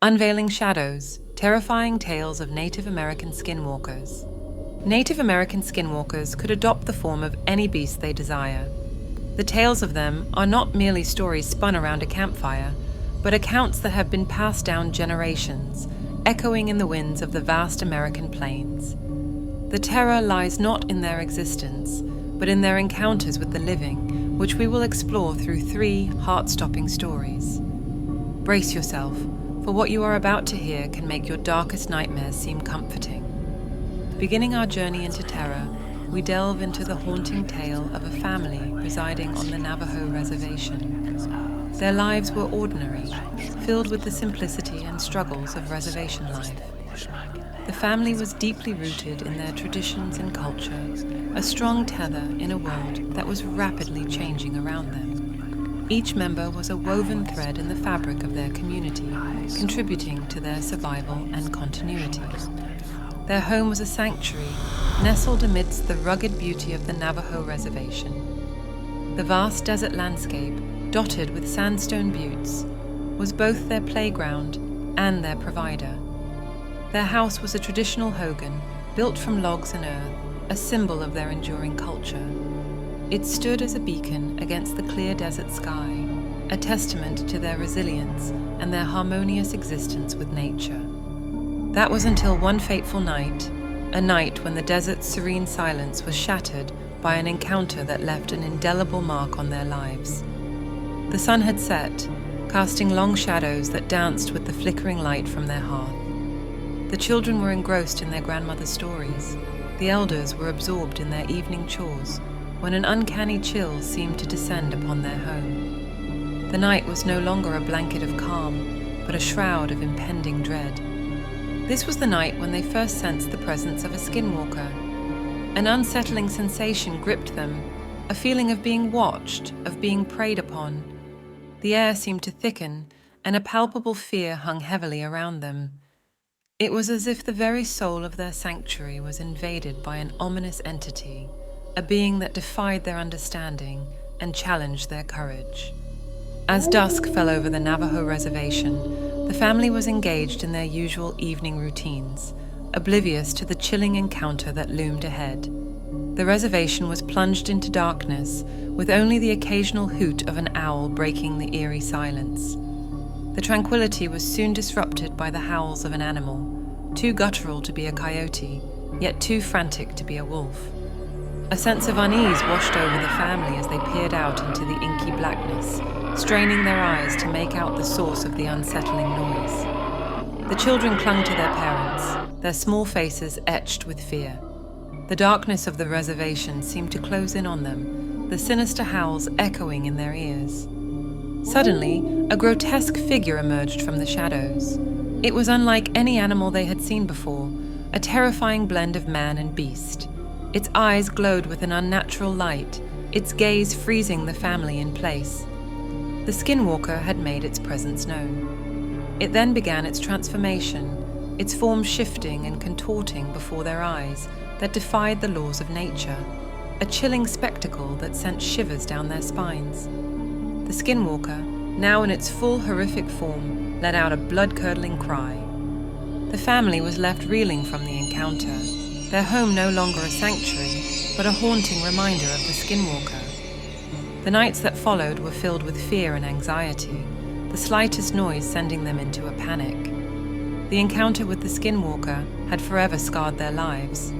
Unveiling Shadows, Terrifying Tales of Native American Skinwalkers. Native American skinwalkers could adopt the form of any beast they desire. The tales of them are not merely stories spun around a campfire, but accounts that have been passed down generations, echoing in the winds of the vast American plains. The terror lies not in their existence, but in their encounters with the living, which we will explore through 3 heart-stopping stories. Brace yourself, for what you are about to hear can make your darkest nightmares seem comforting. Beginning our journey into terror, we delve into the haunting tale of a family residing on the Navajo reservation. Their lives were ordinary, filled with the simplicity and struggles of reservation life. The family was deeply rooted in their traditions and culture, a strong tether in a world that was rapidly changing around them. Each member was a woven thread in the fabric of their community, contributing to their survival and continuity. Their home was a sanctuary, nestled amidst the rugged beauty of the Navajo reservation. The vast desert landscape, dotted with sandstone buttes, was both their playground and their provider. Their house was a traditional hogan, built from logs and earth, a symbol of their enduring culture. It stood as a beacon against the clear desert sky, a testament to their resilience and their harmonious existence with nature. That was until one fateful night, a night when the desert's serene silence was shattered by an encounter that left an indelible mark on their lives. The sun had set, casting long shadows that danced with the flickering light from their hearth. The children were engrossed in their grandmother's stories. The elders were absorbed in their evening chores, when an uncanny chill seemed to descend upon their home. The night was no longer a blanket of calm, but a shroud of impending dread. This was the night when they first sensed the presence of a skinwalker. An unsettling sensation gripped them, a feeling of being watched, of being preyed upon. The air seemed to thicken, and a palpable fear hung heavily around them. It was as if the very soul of their sanctuary was invaded by an ominous entity, a being that defied their understanding and challenged their courage. As dusk fell over the Navajo reservation, the family was engaged in their usual evening routines, oblivious to the chilling encounter that loomed ahead. The reservation was plunged into darkness, with only the occasional hoot of an owl breaking the eerie silence. The tranquility was soon disrupted by the howls of an animal, too guttural to be a coyote, yet too frantic to be a wolf. A sense of unease washed over the family as they peered out into the inky blackness, straining their eyes to make out the source of the unsettling noise. The children clung to their parents, their small faces etched with fear. The darkness of the reservation seemed to close in on them, the sinister howls echoing in their ears. Suddenly, a grotesque figure emerged from the shadows. It was unlike any animal they had seen before, a terrifying blend of man and beast. Its eyes glowed with an unnatural light, its gaze freezing the family in place. The skinwalker had made its presence known. It then began its transformation, its form shifting and contorting before their eyes that defied the laws of nature, a chilling spectacle that sent shivers down their spines. The skinwalker, now in its full horrific form, let out a blood-curdling cry. The family was left reeling from the encounter, their home no longer a sanctuary, but a haunting reminder of the skinwalker. The nights that followed were filled with fear and anxiety, the slightest noise sending them into a panic. The encounter with the skinwalker had forever scarred their lives.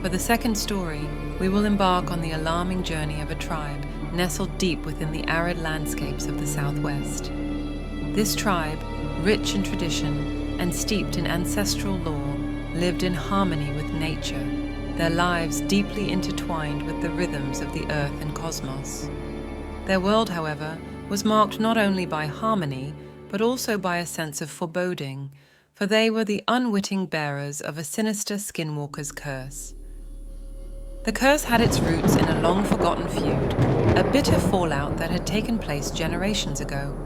For the second story, we will embark on the alarming journey of a tribe nestled deep within the arid landscapes of the Southwest. This tribe, rich in tradition and steeped in ancestral lore, lived in harmony with nature, their lives deeply intertwined with the rhythms of the earth and cosmos. Their world, however, was marked not only by harmony, but also by a sense of foreboding, for they were the unwitting bearers of a sinister skinwalker's curse. The curse had its roots in a long-forgotten feud, a bitter fallout that had taken place generations ago.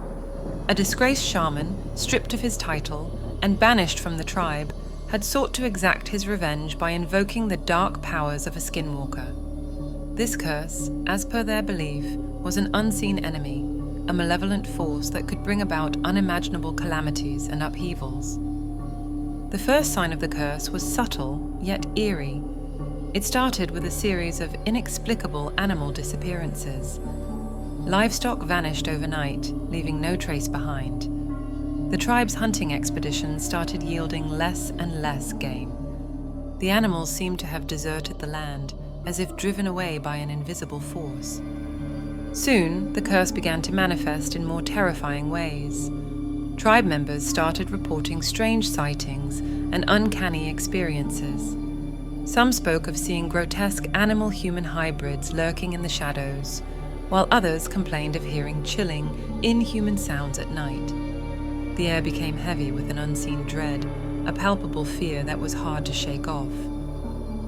A disgraced shaman, stripped of his title and banished from the tribe, had sought to exact his revenge by invoking the dark powers of a skinwalker. This curse, as per their belief, was an unseen enemy, a malevolent force that could bring about unimaginable calamities and upheavals. The first sign of the curse was subtle, yet eerie. It started with a series of inexplicable animal disappearances. Livestock vanished overnight, leaving no trace behind. The tribe's hunting expeditions started yielding less and less game. The animals seemed to have deserted the land, as if driven away by an invisible force. Soon, the curse began to manifest in more terrifying ways. Tribe members started reporting strange sightings and uncanny experiences. Some spoke of seeing grotesque animal-human hybrids lurking in the shadows, while others complained of hearing chilling, inhuman sounds at night. The air became heavy with an unseen dread, a palpable fear that was hard to shake off.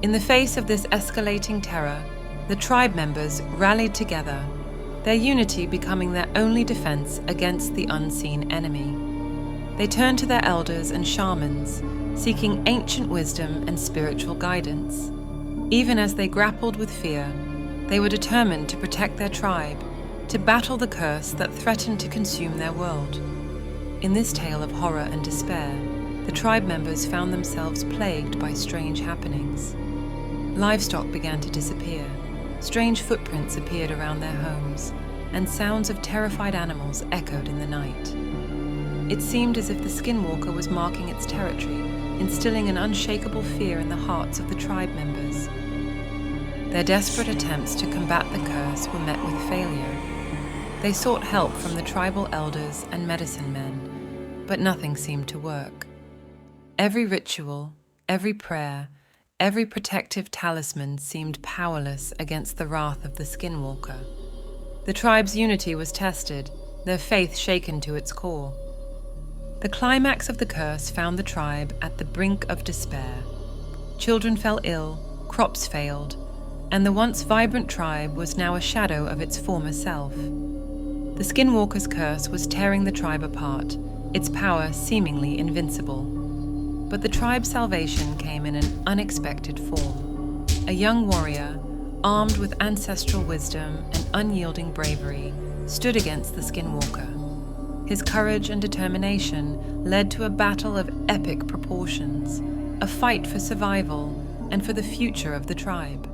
In the face of this escalating terror, the tribe members rallied together, their unity becoming their only defense against the unseen enemy. They turned to their elders and shamans, seeking ancient wisdom and spiritual guidance. Even as they grappled with fear, they were determined to protect their tribe, to battle the curse that threatened to consume their world. In this tale of horror and despair, the tribe members found themselves plagued by strange happenings. Livestock began to disappear, strange footprints appeared around their homes, and sounds of terrified animals echoed in the night. It seemed as if the Skinwalker was marking its territory, instilling an unshakable fear in the hearts of the tribe members. Their desperate attempts to combat the curse were met with failure. They sought help from the tribal elders and medicine men, but nothing seemed to work. Every ritual, every prayer, every protective talisman seemed powerless against the wrath of the Skinwalker. The tribe's unity was tested, their faith shaken to its core. The climax of the curse found the tribe at the brink of despair. Children fell ill, crops failed, and the once vibrant tribe was now a shadow of its former self. The Skinwalker's curse was tearing the tribe apart, its power seemingly invincible. But the tribe's salvation came in an unexpected form. A young warrior, armed with ancestral wisdom and unyielding bravery, stood against the Skinwalker. His courage and determination led to a battle of epic proportions, a fight for survival and for the future of the tribe.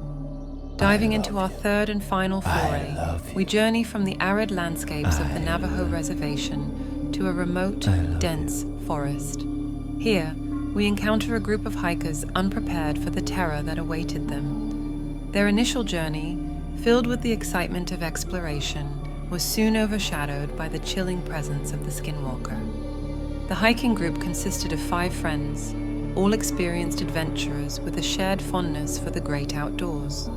Diving into our third and final foray, we journey from the arid landscapes of the Navajo Reservation to a remote, dense forest. Here, we encounter a group of hikers unprepared for the terror that awaited them. Their initial journey, filled with the excitement of exploration, was soon overshadowed by the chilling presence of the Skinwalker. The hiking group consisted of 5 friends, all experienced adventurers with a shared fondness for the great outdoors.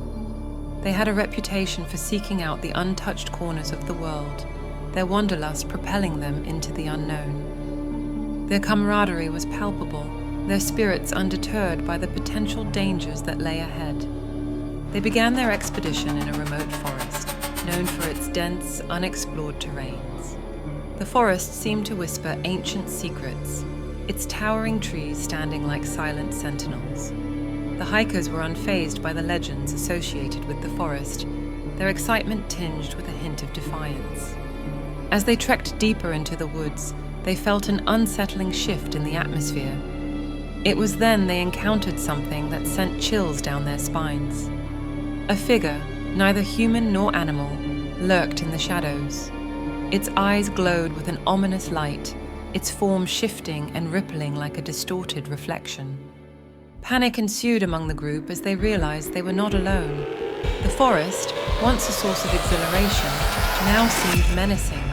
They had a reputation for seeking out the untouched corners of the world, their wanderlust propelling them into the unknown. Their camaraderie was palpable, their spirits undeterred by the potential dangers that lay ahead. They began their expedition in a remote forest, known for its dense, unexplored terrains. The forest seemed to whisper ancient secrets, its towering trees standing like silent sentinels. The hikers were unfazed by the legends associated with the forest, their excitement tinged with a hint of defiance. As they trekked deeper into the woods, they felt an unsettling shift in the atmosphere. It was then they encountered something that sent chills down their spines. A figure, neither human nor animal, lurked in the shadows. Its eyes glowed with an ominous light, its form shifting and rippling like a distorted reflection. Panic ensued among the group as they realized they were not alone. The forest, once a source of exhilaration, now seemed menacing.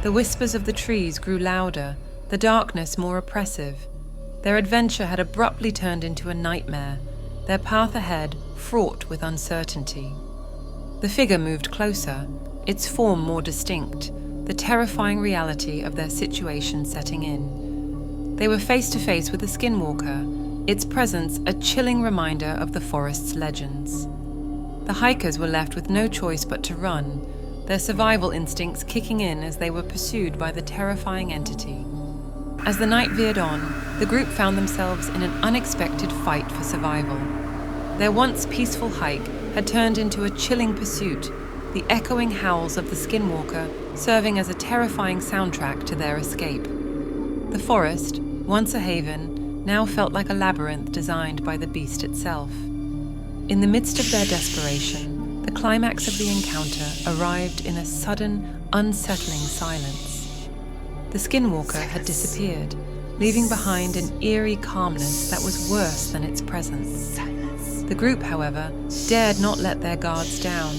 The whispers of the trees grew louder, the darkness more oppressive. Their adventure had abruptly turned into a nightmare, their path ahead fraught with uncertainty. The figure moved closer, its form more distinct, the terrifying reality of their situation setting in. They were face to face with the Skinwalker, its presence a chilling reminder of the forest's legends. The hikers were left with no choice but to run, their survival instincts kicking in as they were pursued by the terrifying entity. As the night veered on, the group found themselves in an unexpected fight for survival. Their once peaceful hike had turned into a chilling pursuit, the echoing howls of the Skinwalker serving as a terrifying soundtrack to their escape. The forest, once a haven, now felt like a labyrinth designed by the beast itself. In the midst of their desperation, the climax of the encounter arrived in a sudden, unsettling silence. The Skinwalker had disappeared, leaving behind an eerie calmness that was worse than its presence. The group, however, dared not let their guards down,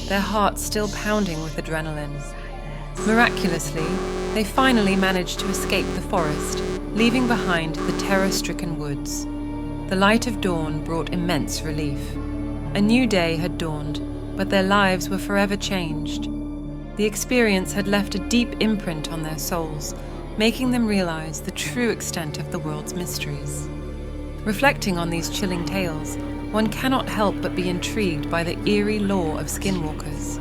their hearts still pounding with adrenaline. Miraculously, they finally managed to escape the forest, leaving behind the terror-stricken woods. The light of dawn brought immense relief. A new day had dawned, but their lives were forever changed. The experience had left a deep imprint on their souls, making them realize the true extent of the world's mysteries. Reflecting on these chilling tales, one cannot help but be intrigued by the eerie lore of Skinwalkers.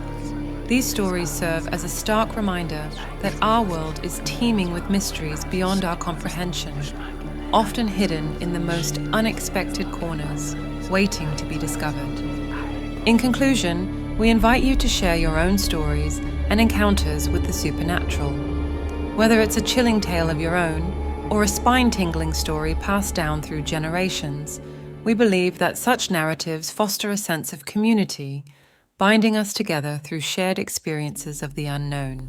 These stories serve as a stark reminder that our world is teeming with mysteries beyond our comprehension, often hidden in the most unexpected corners, waiting to be discovered. In conclusion, we invite you to share your own stories and encounters with the supernatural. Whether it's a chilling tale of your own or a spine-tingling story passed down through generations, we believe that such narratives foster a sense of community, binding us together through shared experiences of the unknown.